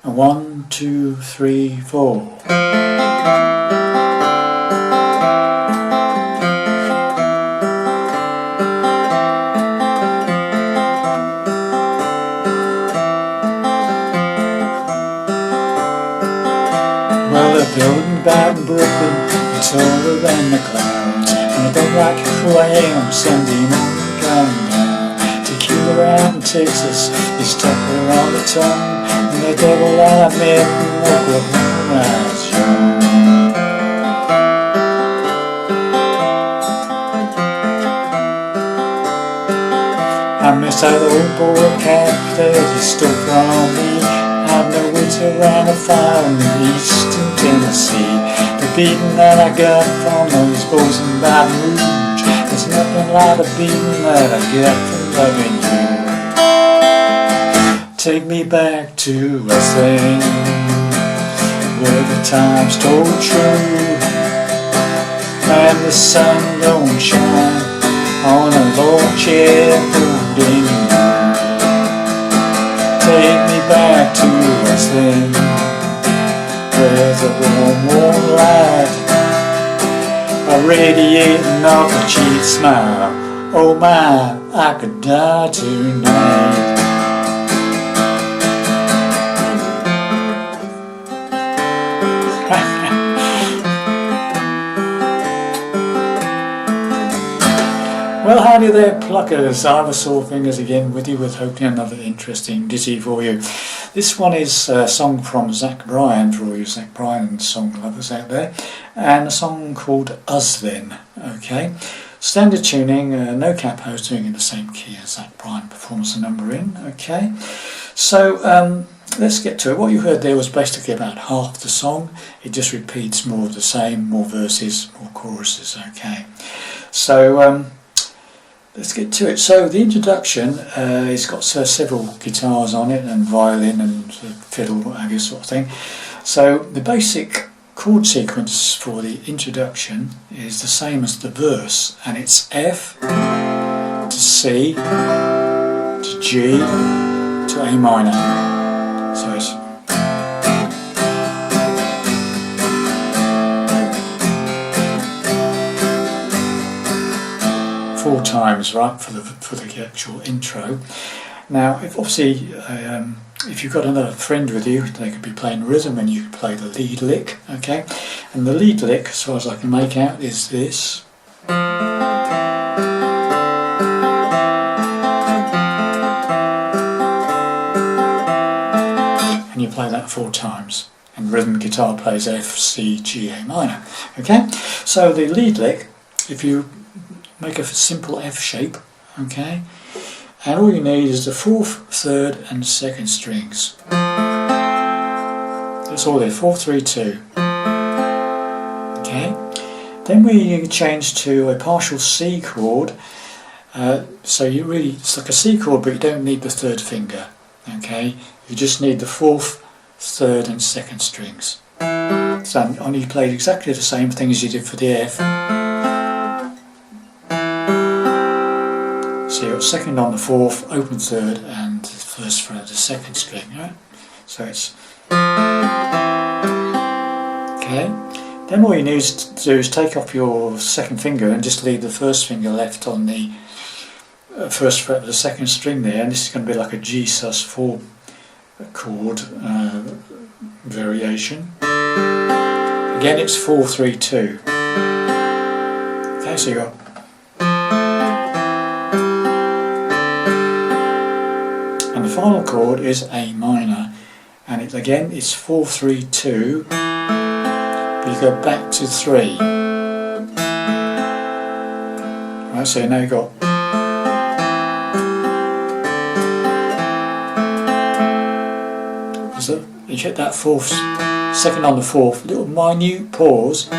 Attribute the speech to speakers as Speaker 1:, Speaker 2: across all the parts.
Speaker 1: 1, 2, 3, 4. Well, they're building about in Brooklyn, it's taller than the clouds, and I don't like who I am, Sunday morning coming down. Tequila out in Texas is tougher on the tongue than the devil I met in Oklahoma when I was young. I miss that old boy cat that he stole from me. I've no wits around a fire in eastern Tennessee. The beating that I got from those boys in Baton Rouge, there's nothing like the beating that I get from loving you. Take me back to West End, where the time's told true, and the sun don't shine on a log chair holding you. Take me back to West End, where's a warm, warm light, a radiating off a cheap smile. Oh my, I could die tonight. Well, howdy there, pluckers. I have Sore Fingers again with you, with hoping another interesting ditty for you. This one is a song from Bryan, for all you Bryan song lovers out there, and a song called Us Then. Okay, standard tuning, no capos, doing in the same key as Bryan performs the number in. Okay, so let's get to it. What you heard there was basically about half the song. It just repeats more of the same, more verses, more choruses. Okay, so let's get to it. So the introduction, it's got several guitars on it, and violin and fiddle, whatever you sort of thing. So the basic chord sequence for the introduction is the same as the verse, and it's F to C to G to A minor. So it's four times, right, for the actual intro. Now, if you've got another friend with you, they could be playing rhythm, and you could play the lead lick. Okay, and the lead lick, as far as I can make out, is this. And you play that four times. And rhythm guitar plays F, C, G, A minor. Okay, so the lead lick, if you make a simple F shape, okay, and all you need is the fourth, third and second strings. That's all there, 4, 3, 2. Okay, then we change to a partial C chord, so it's like a C chord, but you don't need the third finger. Okay, you just need the fourth, third and second strings. So only you played exactly the same thing as you did for the F. So you've got second on the fourth, open third, and the first fret of the second string, right? So it's okay. Then all you need to do is take off your second finger and just leave the first finger left on the first fret of the second string there, and this is going to be like a G sus4 chord variation. Again, it's 4, 3, 2. Okay, so you got. And the final chord is A minor, and it again is 4, 3, 2, but you go back to 3. Right, so now you've got so you hit that fourth, second on the fourth, little minute pause, 3,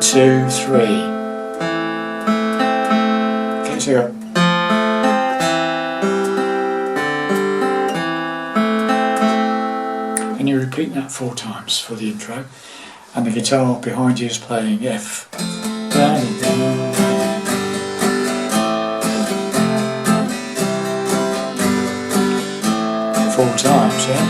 Speaker 1: 2, 3. Okay, so you got. And you repeat that 4 times for the intro, and the guitar behind you is playing F. 4 times, yeah?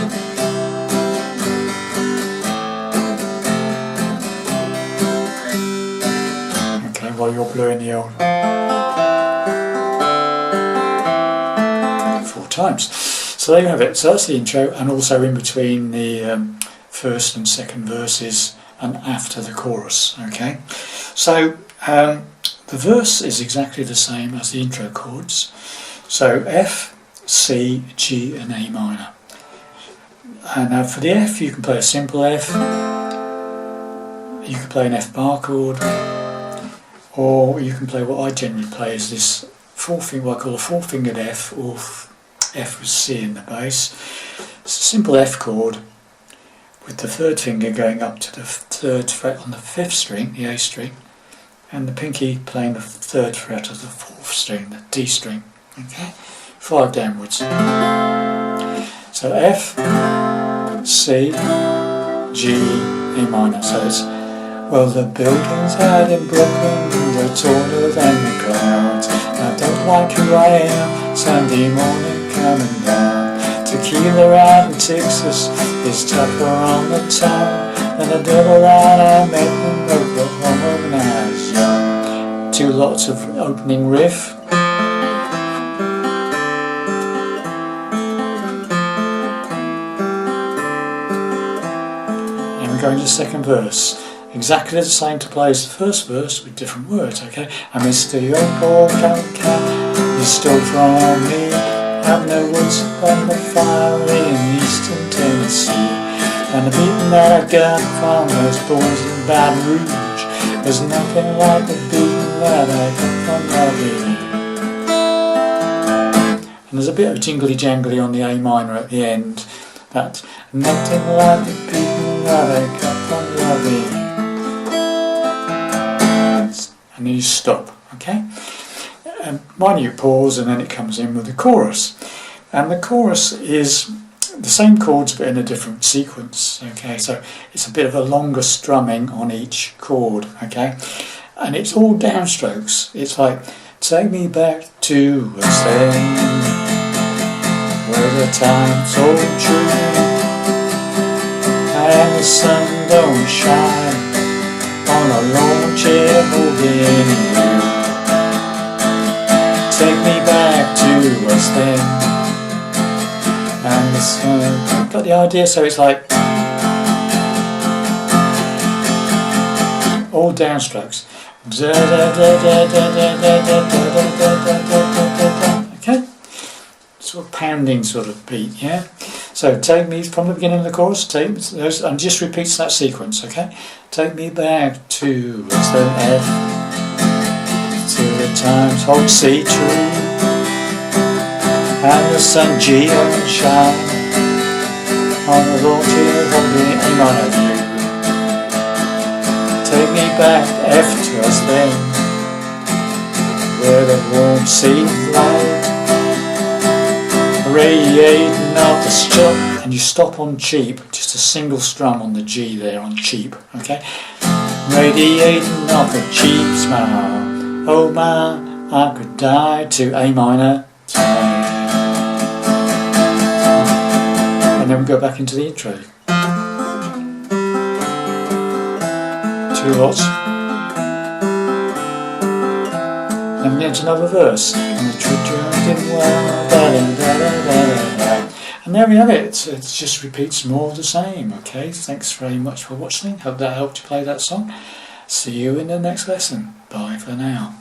Speaker 1: Okay, while you're blowing the old 4 times. So there you have it. So that's the intro, and also in between the first and second verses and after the chorus. Okay, so the verse is exactly the same as the intro chords. So F, C, G and A minor. And now for the F you can play a simple F, you can play an F bar chord, or you can play what I generally play is this what I call a 4-fingered F, or F with C in the bass. It's a simple F chord with the 3rd finger going up to the 3rd fret on the 5th string, the A string, and the pinky playing the 3rd fret of the 4th string, the D string. Okay, 5 downwards. So F, C, G, A minor. So it's, well, the buildings had in Brooklyn were taller than the clouds. I don't like who I am, Sunday morning coming down. Tequila out in Texas is tougher on the tongue than the devil that I met in Oklahoma when I was young. 2 lots of opening riff. And we go into the second verse. Exactly the same to play as the first verse with different words, okay? I missed the old cat, you stole from me. Abner Woods on the fire in eastern Tennessee. And the beating that I got from those boys in Baton Rouge was nothing like the beating that I got from Robbie. And there's a bit of jingly jangly on the A minor at the end. That nothing like the beating that I got from Robbie. And then you stop, okay? Minute pause, and then it comes in with the chorus. And the chorus is the same chords but in a different sequence, okay? So it's a bit of a longer strumming on each chord, okay? And it's all downstrokes. It's like, take me back to a stand where the time's so true and the sun don't shine on a lone chair holding you. Take me back to us then. And the sun. Got the idea? So it's like all downstrokes. Okay? Sort of pounding sort of beat, yeah? So take me from the beginning of the chorus, take those, and just repeats that sequence, okay? Take me back to us then F. Till the times hold C true and the sun G and shine on the launches of the A minor view. Take me back F to us then where the warm sea light radiating off the strum, and you stop on cheap, just a single strum on the G there on cheap, okay? Radiating off a cheap smile. Oh my, I could die to A minor tonight. And then we go back into the intro. 2 lots. And then into another verse. And the true drinking well, and there we have it. It just repeats more of the same. Okay, thanks very much for watching. Hope that helped you play that song. See you in the next lesson. Bye for now.